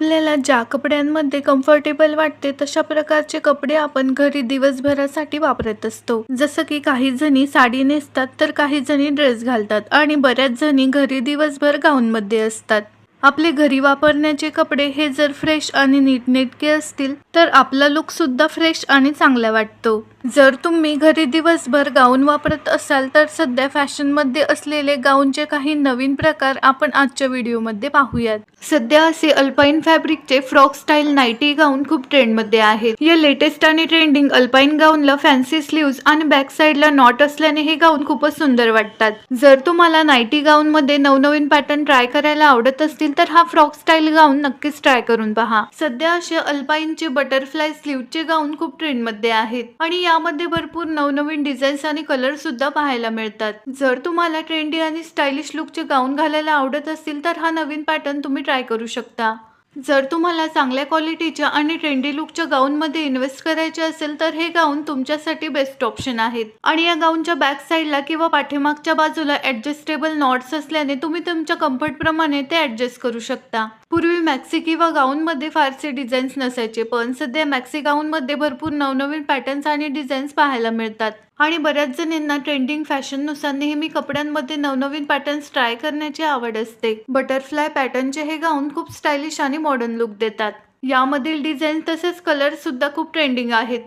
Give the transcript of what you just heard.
आपल्याला ज्या कपड्यांमध्ये कम्फर्टेबल वाटते तशा प्रकारचे कपडे आपण घरी दिवसभरासाठी वापरत असतो. जसं की काही जणी साडी नेसतात तर काही जणी ड्रेस घालतात आणि बऱ्याच जणी घरी दिवसभर गाऊनमध्ये असतात. आपले घरी वापरण्याचे कपडे हे जर फ्रेश आणि नीटनेटके असतील तर आपला लुक सुद्धा फ्रेश आणि चांगला वाटतो. जर तुम्ही घरी दिवसभर गाऊन वापरत असाल तर सध्या फॅशनमध्ये असलेले गाऊनचे काही नवीन प्रकार आपण आजच्या व्हिडिओमध्ये पाहूयात. सध्या असे अल्पाईन फॅब्रिकचे फ्रॉक स्टाईल नाईटी गाऊन खूप ट्रेंडमध्ये आहेत. या लेटेस्ट आणि ट्रेंडिंग अल्पाईन गाऊनला फॅन्सी स्लीव्ज आणि बॅक साईडला नॉट असल्याने हे गाऊन खूपच सुंदर वाटतात. जर तुम्हाला नाईटी गाऊनमध्ये नवनवीन पॅटर्न ट्राय करायला आवडत असतील तर हा फ्रॉक स्टाईल गाऊन नक्कीच ट्राय करून पहा. सध्या असे अल्पाईनचे बटरफ्लाय स्लीव्हचे गाऊन खूप ट्रेंडमध्ये आहेत आणि यामध्ये भरपूर नवनवीन डिझाईन्स आणि कलर सुद्धा पाहायला मिळतात. जर तुम्हाला ट्रेंडी आणि स्टायलिश लुकचे गाऊन घालायला आवडत असतील तर हा नवीन पॅटर्न तुम्ही ट्राय करू शकता. जर तुम्हाला चांगल्या क्वालिटीच्या आणि ट्रेंडी लुकच्या गाऊनमध्ये इन्व्हेस्ट करायचे असेल तर हे गाऊन तुमच्यासाठी बेस्ट ऑप्शन आहेत. आणि या गाऊनच्या बॅक साईडला किंवा पाठीमागच्या बाजूला ऍडजस्टेबल नॉट्स असल्याने तुम्ही तुमच्या कम्फर्ट प्रमाणे ते ऍडजस्ट करू शकता. पूर्वी मॅक्सी किंवा गाऊनमध्ये फारसे डिझाईन्स नसायचे, पण सध्या मॅक्सी गाऊनमध्ये भरपूर नवनवीन पॅटर्न्स आणि डिझाईन्स पाहायला मिळतात आणि बऱ्याच जणींना ट्रेंडिंग फॅशननुसार नेहमी कपड्यांमध्ये नवनवीन पॅटर्न्स ट्राय करण्याची आवड असते. बटरफ्लाय पॅटर्नचे हे गाऊन खूप स्टायलिश आणि मॉडर्न लुक देतात. यामधील डिझाईन तसेच कलर सुद्धा खूप ट्रेंडिंग आहेत.